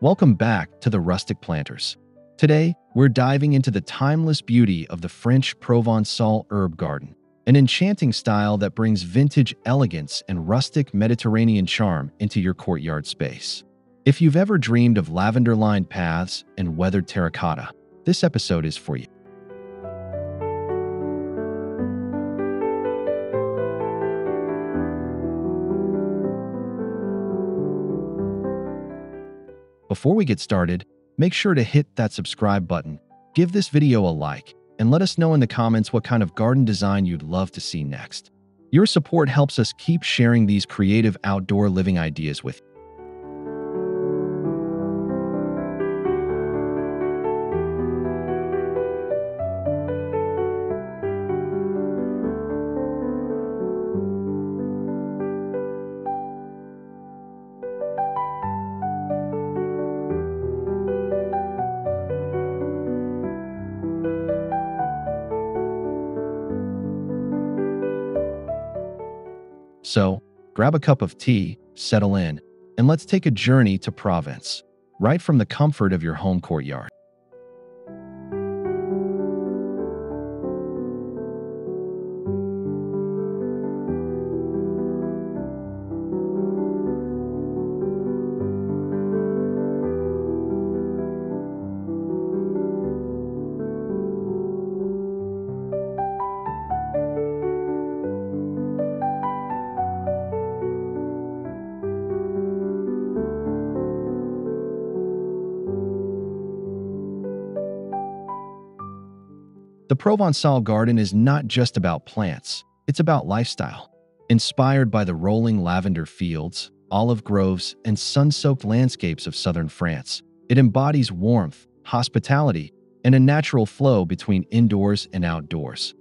Welcome back to the Rustic Planters. Today, we're diving into the timeless beauty of the French Provencal herb garden, an enchanting style that brings vintage elegance and rustic Mediterranean charm into your courtyard space. If you've ever dreamed of lavender-lined paths and weathered terracotta, this episode is for you. Before we get started, make sure to hit that subscribe button, give this video a like, and let us know in the comments what kind of garden design you'd love to see next. Your support helps us keep sharing these creative outdoor living ideas with you. So, grab a cup of tea, settle in, and let's take a journey to Provence, right from the comfort of your home courtyard. The Provençal garden is not just about plants, it's about lifestyle. Inspired by the rolling lavender fields, olive groves, and sun-soaked landscapes of southern France, it embodies warmth, hospitality, and a natural flow between indoors and outdoors.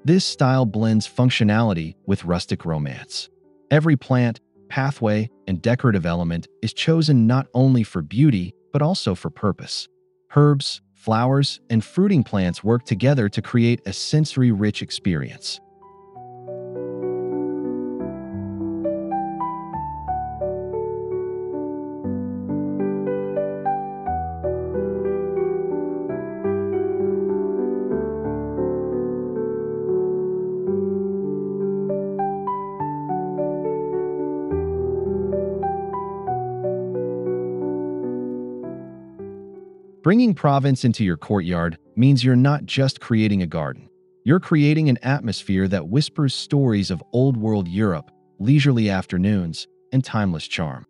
This style blends functionality with rustic romance. Every plant, pathway, and decorative element is chosen not only for beauty, but also for purpose. Herbs, flowers, and fruiting plants work together to create a sensory-rich experience. Bringing Provence into your courtyard means you're not just creating a garden. You're creating an atmosphere that whispers stories of old-world Europe, leisurely afternoons, and timeless charm.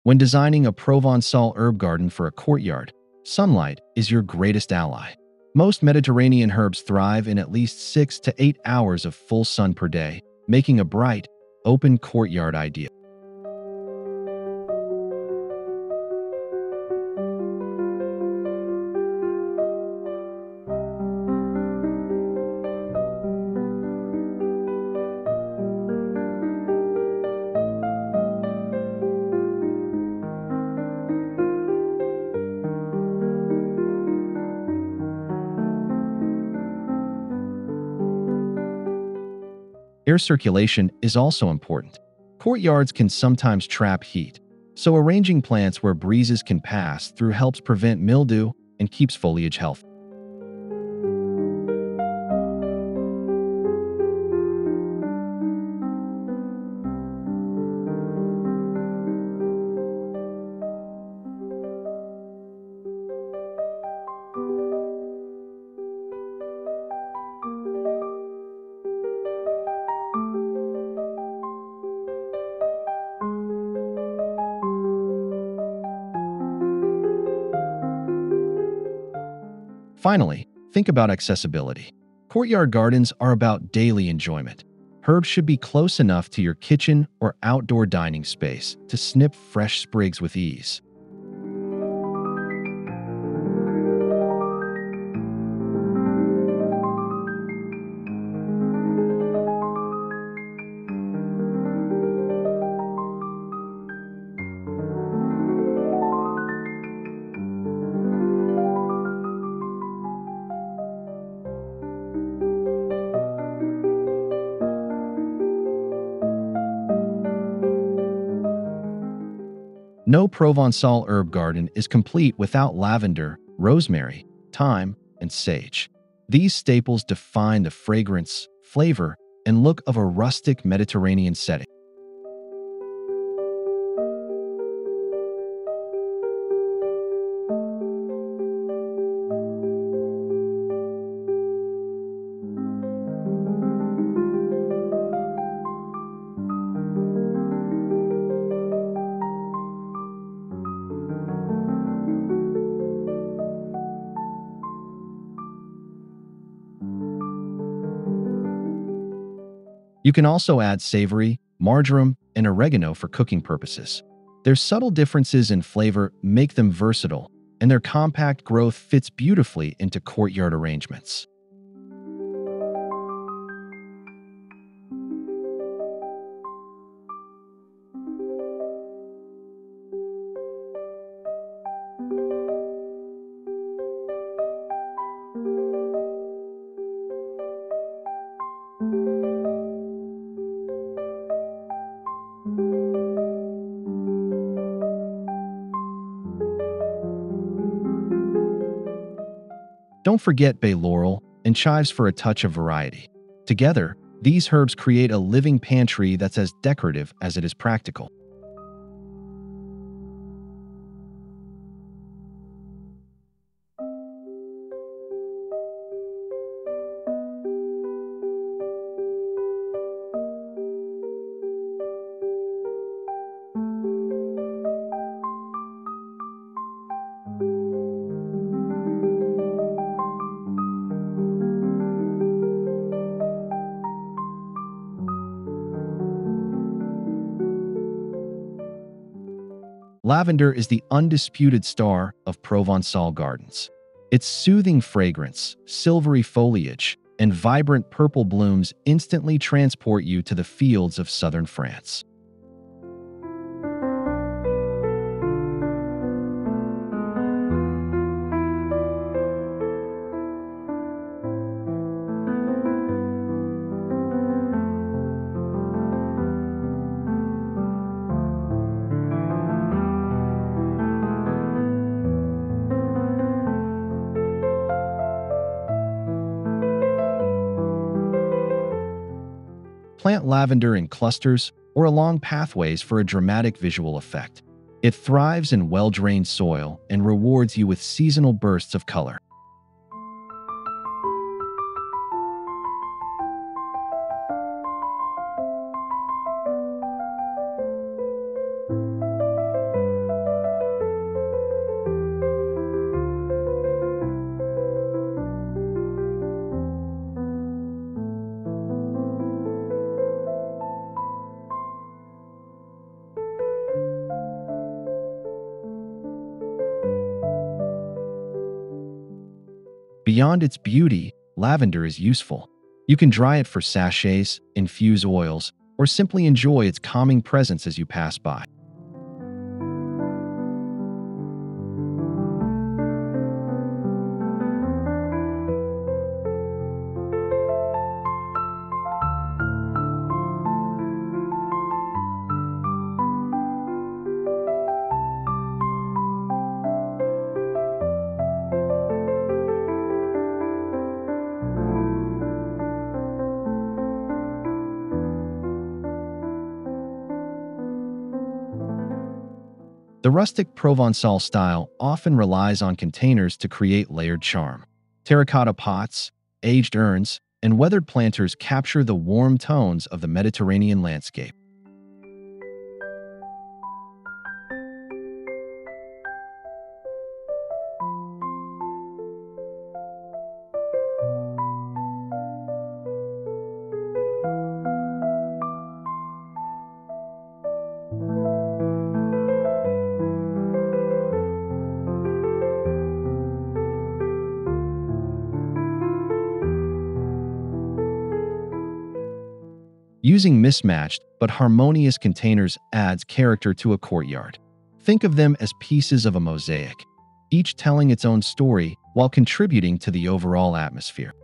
When designing a Provençal herb garden for a courtyard, sunlight is your greatest ally. Most Mediterranean herbs thrive in at least 6 to 8 hours of full sun per day, making a bright, open courtyard ideal. Air circulation is also important. Courtyards can sometimes trap heat, so arranging plants where breezes can pass through helps prevent mildew and keeps foliage healthy. Finally, think about accessibility. Courtyard gardens are about daily enjoyment. Herbs should be close enough to your kitchen or outdoor dining space to snip fresh sprigs with ease. No Provençal herb garden is complete without lavender, rosemary, thyme, and sage. These staples define the fragrance, flavor, and look of a rustic Mediterranean setting. You can also add savory, marjoram, and oregano for cooking purposes. Their subtle differences in flavor make them versatile, and their compact growth fits beautifully into courtyard arrangements. Don't forget bay laurel and chives for a touch of variety. Together, these herbs create a living pantry that's as decorative as it is practical. Lavender is the undisputed star of Provençal gardens. Its soothing fragrance, silvery foliage, and vibrant purple blooms instantly transport you to the fields of southern France. Plant lavender in clusters or along pathways for a dramatic visual effect. It thrives in well-drained soil and rewards you with seasonal bursts of color. Beyond its beauty, lavender is useful. You can dry it for sachets, infuse oils, or simply enjoy its calming presence as you pass by. The rustic Provençal style often relies on containers to create layered charm. Terracotta pots, aged urns, and weathered planters capture the warm tones of the Mediterranean landscape. Using mismatched but harmonious containers adds character to a courtyard. Think of them as pieces of a mosaic, each telling its own story while contributing to the overall atmosphere.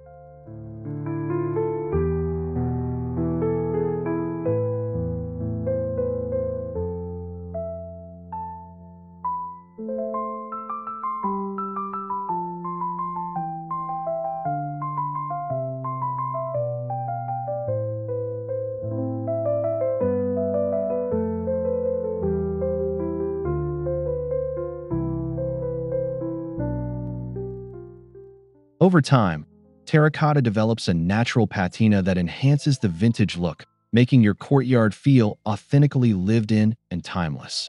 Over time, terracotta develops a natural patina that enhances the vintage look, making your courtyard feel authentically lived in and timeless.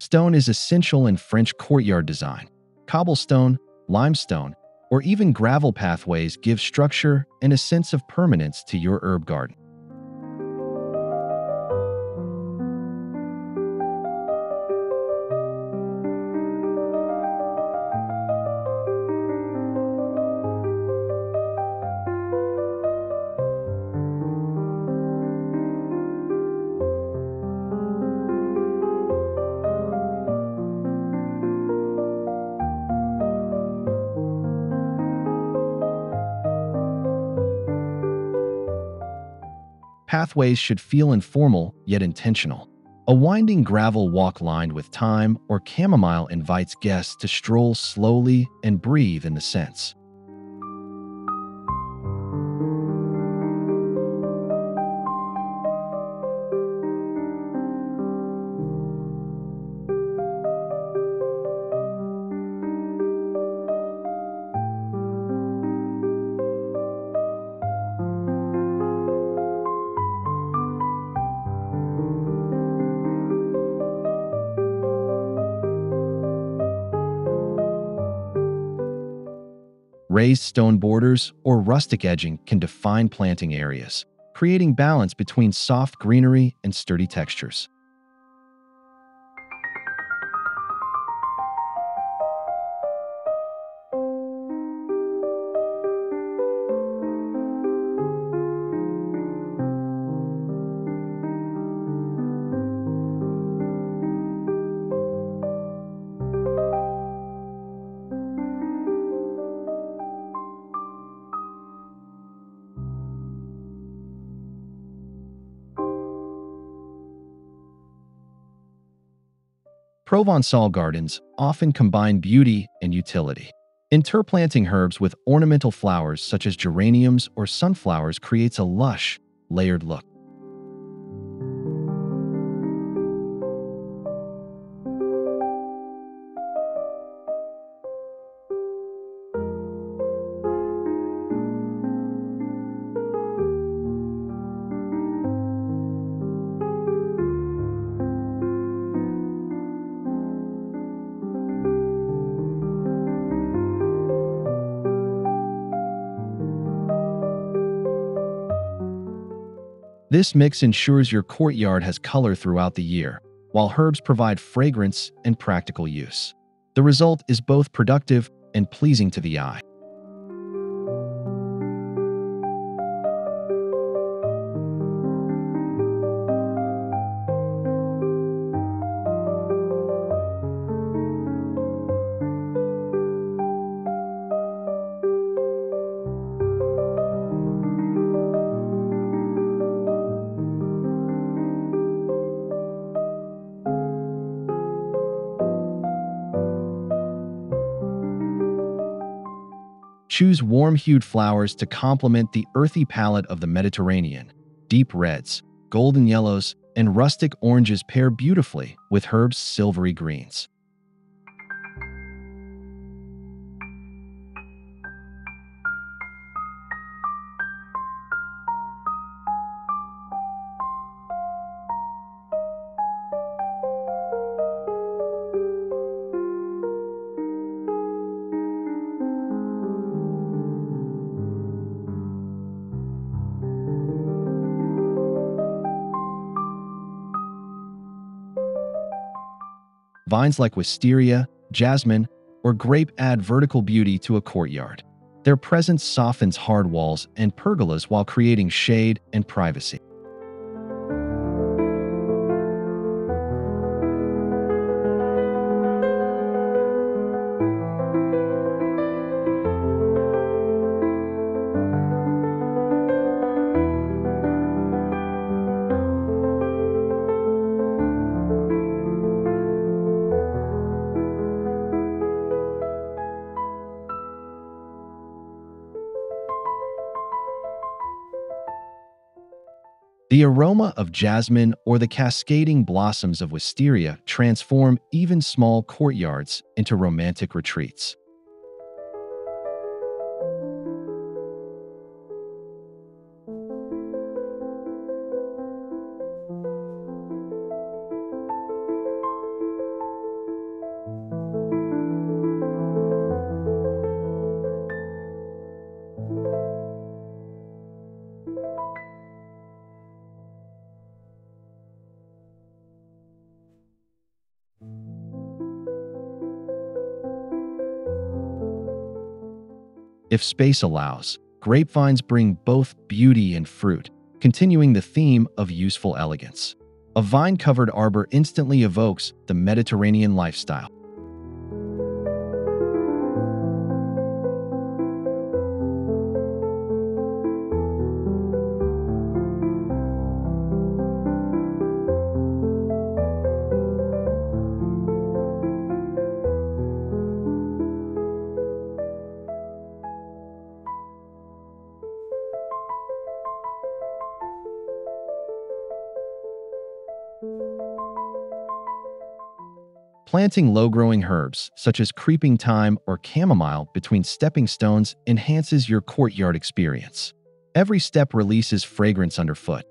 Stone is essential in French courtyard design. Cobblestone, limestone, or even gravel pathways give structure and a sense of permanence to your herb garden. Pathways should feel informal yet intentional. A winding gravel walk lined with thyme or chamomile invites guests to stroll slowly and breathe in the scents. Raised stone borders or rustic edging can define planting areas, creating balance between soft greenery and sturdy textures. Provençal gardens often combine beauty and utility. Interplanting herbs with ornamental flowers such as geraniums or sunflowers creates a lush, layered look. This mix ensures your courtyard has color throughout the year, while herbs provide fragrance and practical use. The result is both productive and pleasing to the eye. Choose warm-hued flowers to complement the earthy palette of the Mediterranean. Deep reds, golden yellows, and rustic oranges pair beautifully with herbs' silvery greens. Vines like wisteria, jasmine, or grape add vertical beauty to a courtyard. Their presence softens hard walls and pergolas while creating shade and privacy. The aroma of jasmine or the cascading blossoms of wisteria transform even small courtyards into romantic retreats. If space allows, grapevines bring both beauty and fruit, continuing the theme of useful elegance. A vine-covered arbor instantly evokes the Mediterranean lifestyle. Planting low-growing herbs, such as creeping thyme or chamomile, between stepping stones enhances your courtyard experience. Every step releases fragrance underfoot.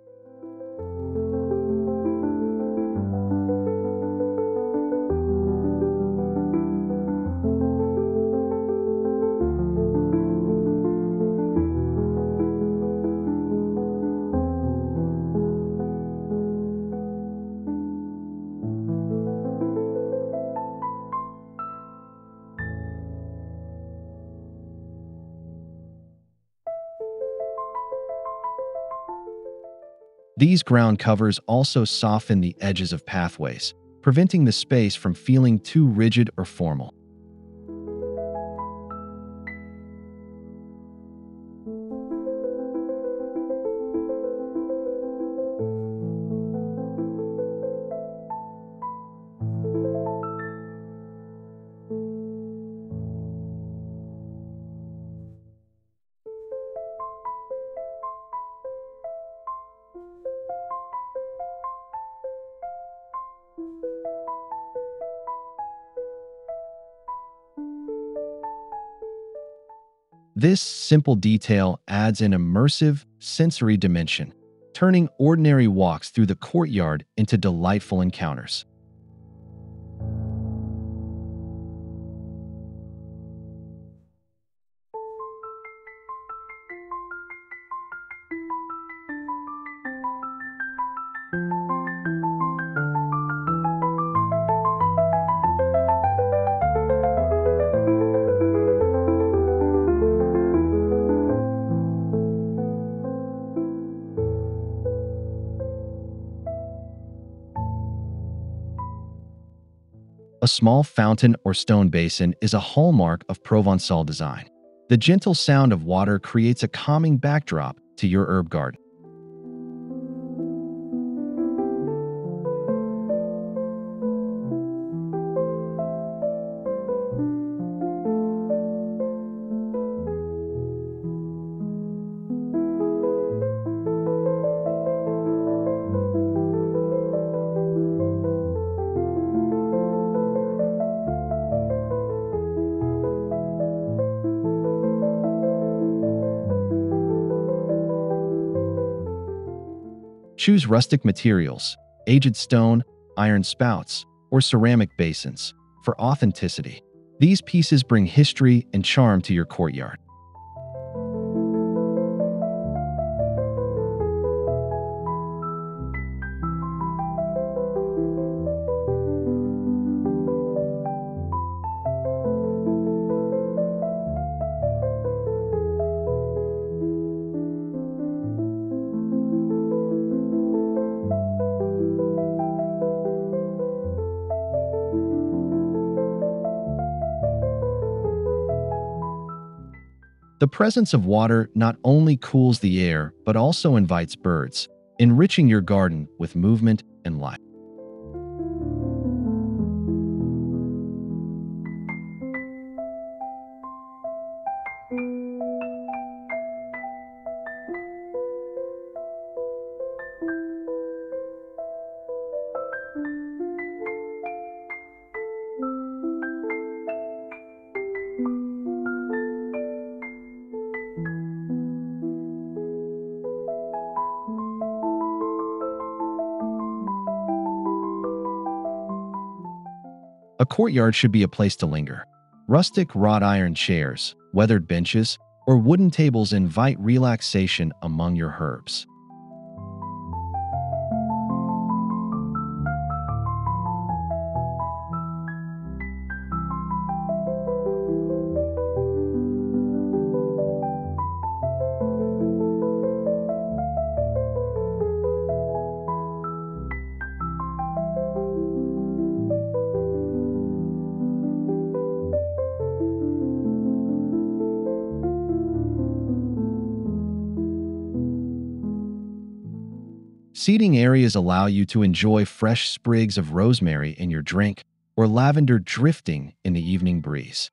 These ground covers also soften the edges of pathways, preventing the space from feeling too rigid or formal. This simple detail adds an immersive, sensory dimension, turning ordinary walks through the courtyard into delightful encounters. A small fountain or stone basin is a hallmark of Provençal design. The gentle sound of water creates a calming backdrop to your herb garden. Choose rustic materials, aged stone, iron spouts, or ceramic basins for authenticity. These pieces bring history and charm to your courtyard. The presence of water not only cools the air but also invites birds, enriching your garden with movement and life. A courtyard should be a place to linger. Rustic wrought iron chairs, weathered benches, or wooden tables invite relaxation among your herbs. Seating areas allow you to enjoy fresh sprigs of rosemary in your drink or lavender drifting in the evening breeze.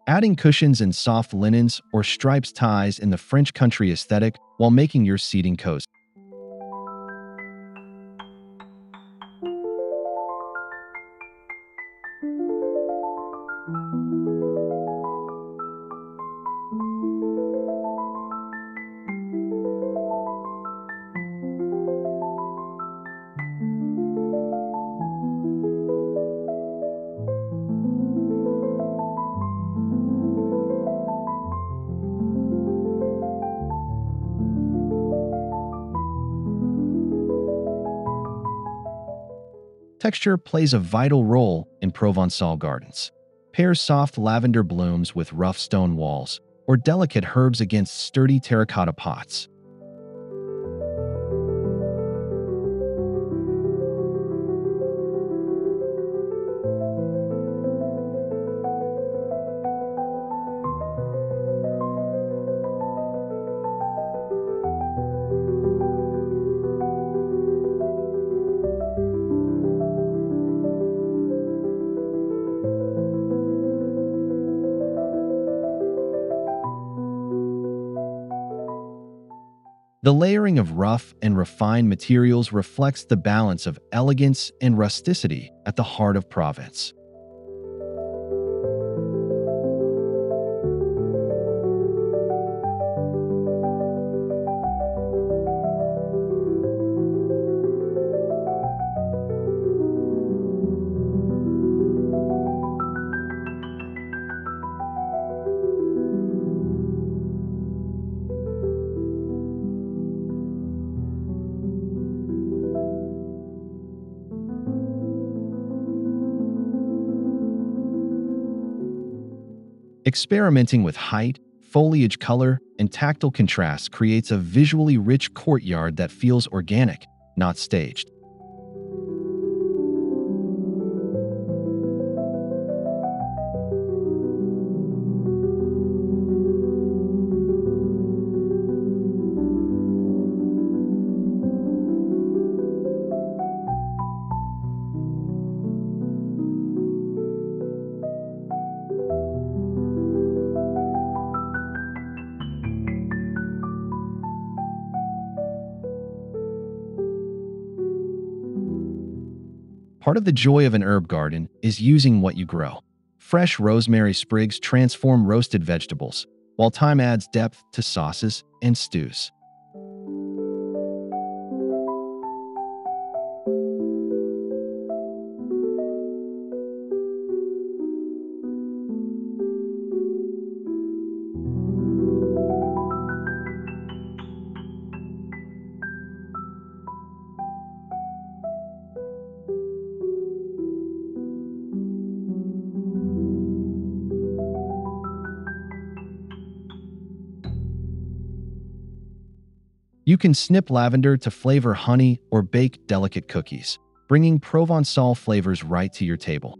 Adding cushions and soft linens or stripes ties in the French country aesthetic while making your seating cozy. Texture plays a vital role in Provençal gardens. Pair soft lavender blooms with rough stone walls, or delicate herbs against sturdy terracotta pots. The layering of rough and refined materials reflects the balance of elegance and rusticity at the heart of Provence. Experimenting with height, foliage color, and tactile contrast creates a visually rich courtyard that feels organic, not staged. Part of the joy of an herb garden is using what you grow. Fresh rosemary sprigs transform roasted vegetables, while thyme adds depth to sauces and stews. You can snip lavender to flavor honey or bake delicate cookies, bringing Provençal flavors right to your table.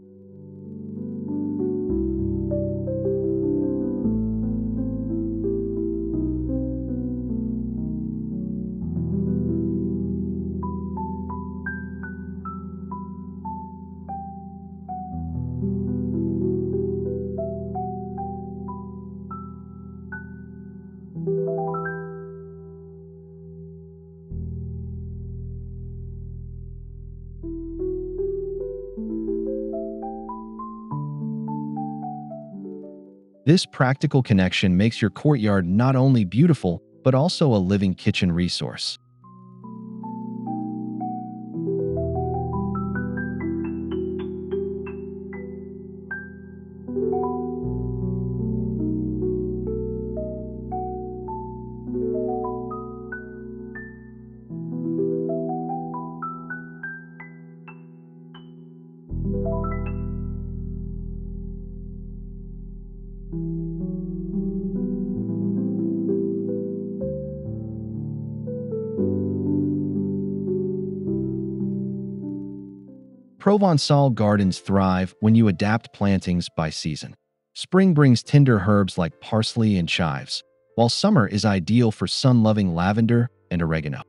This practical connection makes your courtyard not only beautiful, but also a living kitchen resource. Provençal gardens thrive when you adapt plantings by season. Spring brings tender herbs like parsley and chives, while summer is ideal for sun-loving lavender and oregano.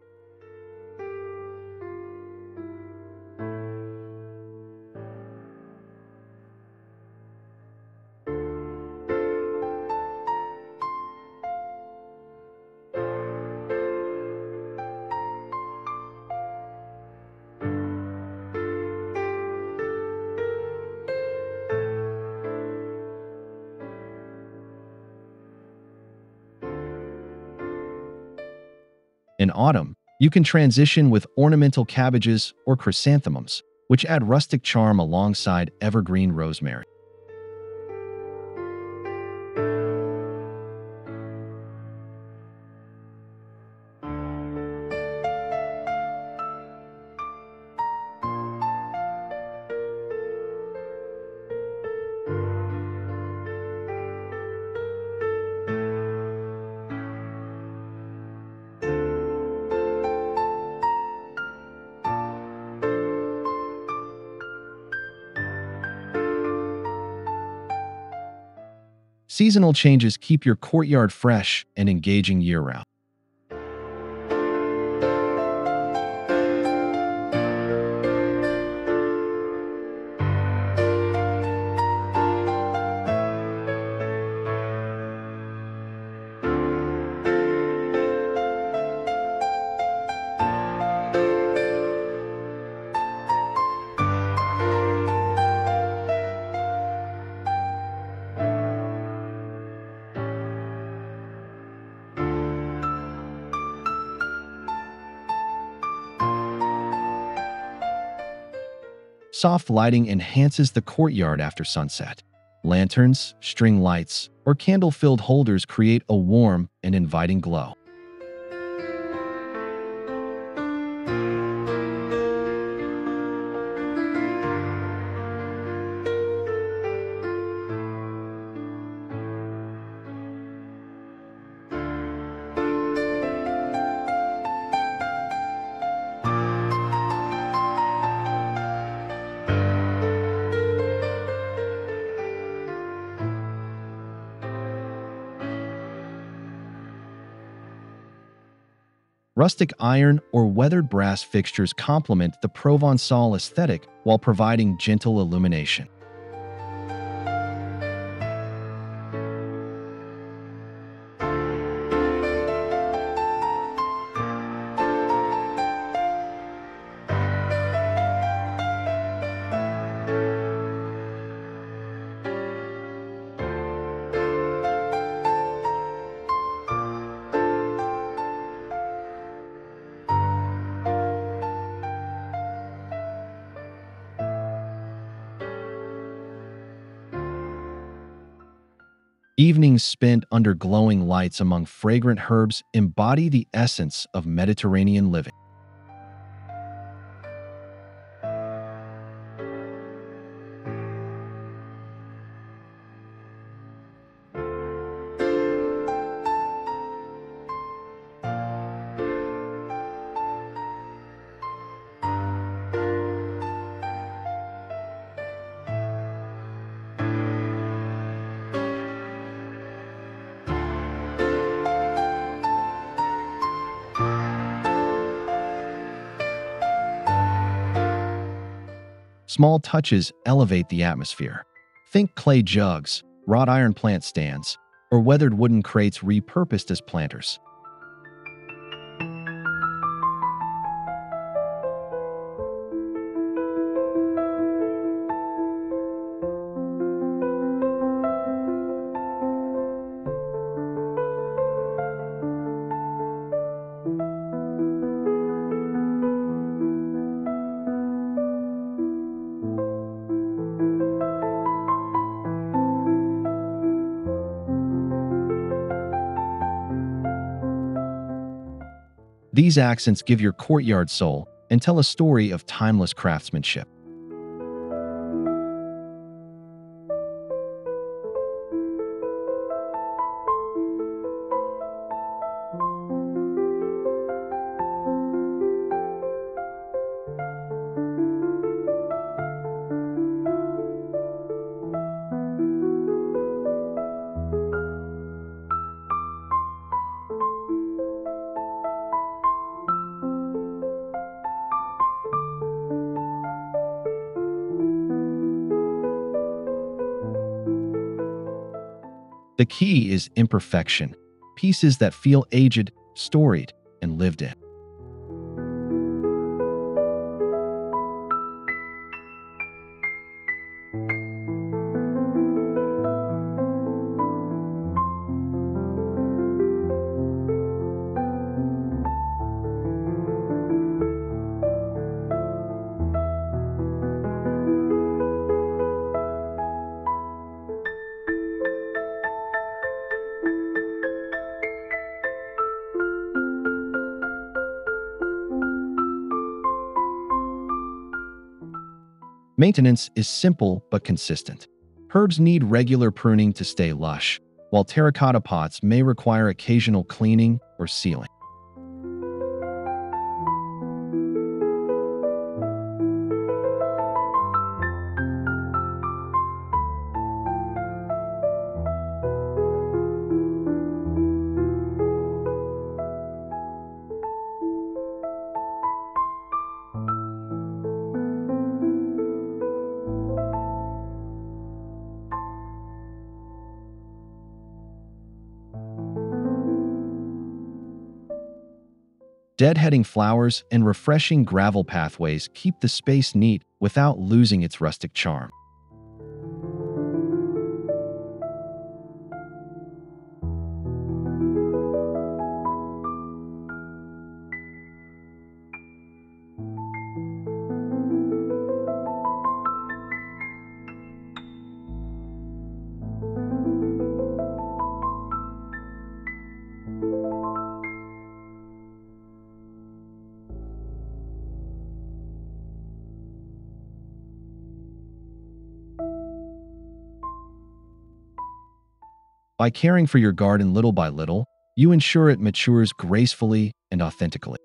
In autumn, you can transition with ornamental cabbages or chrysanthemums, which add rustic charm alongside evergreen rosemary. Seasonal changes keep your courtyard fresh and engaging year-round. Soft lighting enhances the courtyard after sunset. Lanterns, string lights, or candle-filled holders create a warm and inviting glow. Rustic iron or weathered brass fixtures complement the Provençal aesthetic while providing gentle illumination. Evenings spent under glowing lights among fragrant herbs embody the essence of Mediterranean living. Small touches elevate the atmosphere. Think clay jugs, wrought iron plant stands, or weathered wooden crates repurposed as planters. These accents give your courtyard soul and tell a story of timeless craftsmanship. The key is imperfection, pieces that feel aged, storied, and lived in. Maintenance is simple but consistent. Herbs need regular pruning to stay lush, while terracotta pots may require occasional cleaning or sealing. Deadheading flowers and refreshing gravel pathways keep the space neat without losing its rustic charm. By caring for your garden little by little, you ensure it matures gracefully and authentically.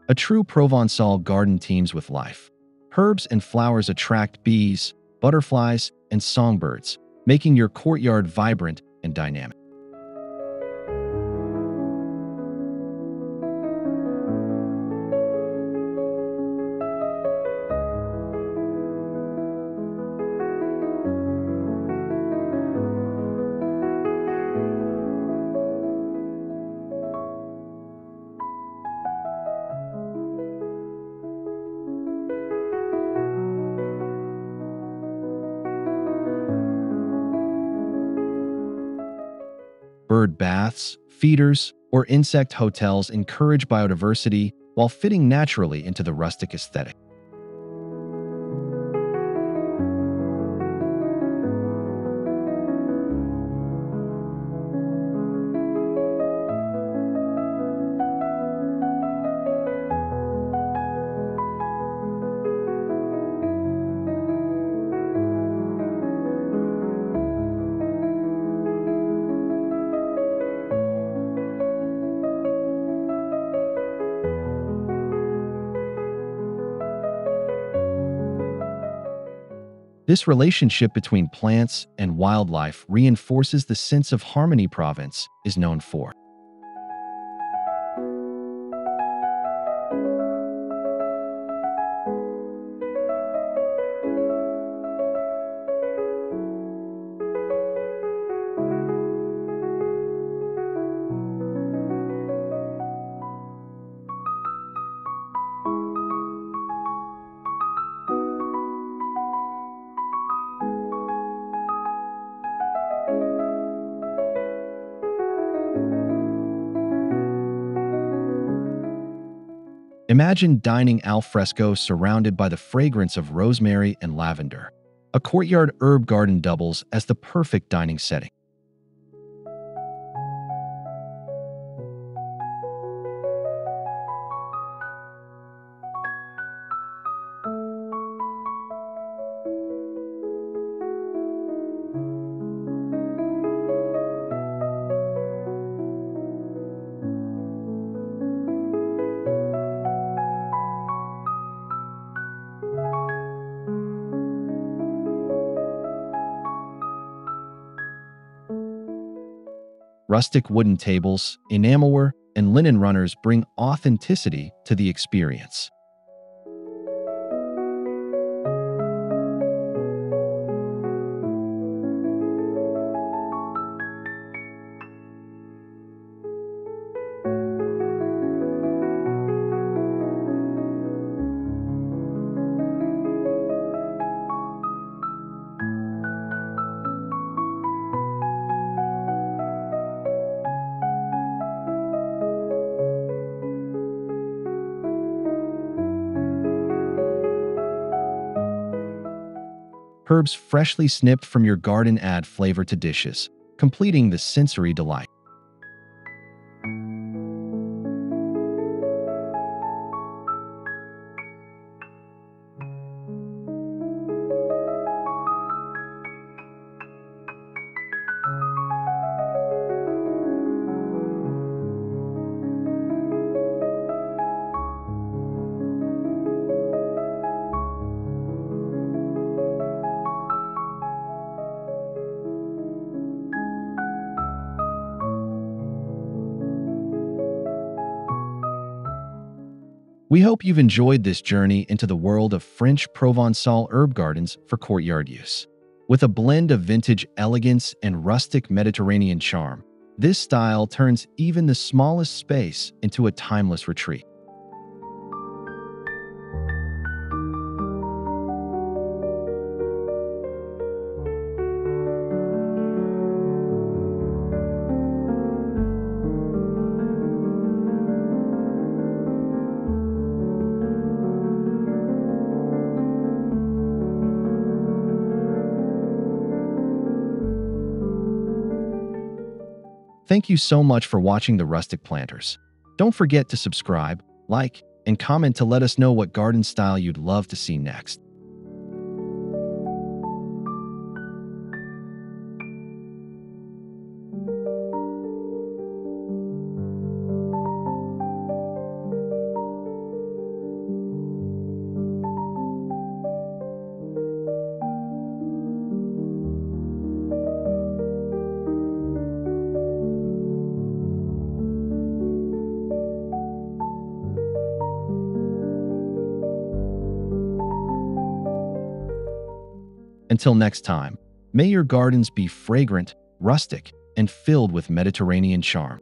A true Provençal garden teems with life. Herbs and flowers attract bees, butterflies, and songbirds, making your courtyard vibrant and dynamic. Bird baths, feeders, or insect hotels encourage biodiversity while fitting naturally into the rustic aesthetic. This relationship between plants and wildlife reinforces the sense of harmony Provence is known for. Imagine dining al fresco surrounded by the fragrance of rosemary and lavender. A courtyard herb garden doubles as the perfect dining setting. Rustic wooden tables, enamelware, and linen runners bring authenticity to the experience. Herbs freshly snipped from your garden add flavor to dishes, completing the sensory delight. We hope you've enjoyed this journey into the world of French Provençal herb gardens for courtyard use. With a blend of vintage elegance and rustic Mediterranean charm, this style turns even the smallest space into a timeless retreat. Thank you so much for watching the Rustic Planters. Don't forget to subscribe, like, and comment to let us know what garden style you'd love to see next. Until next time, may your gardens be fragrant, rustic, and filled with Mediterranean charm.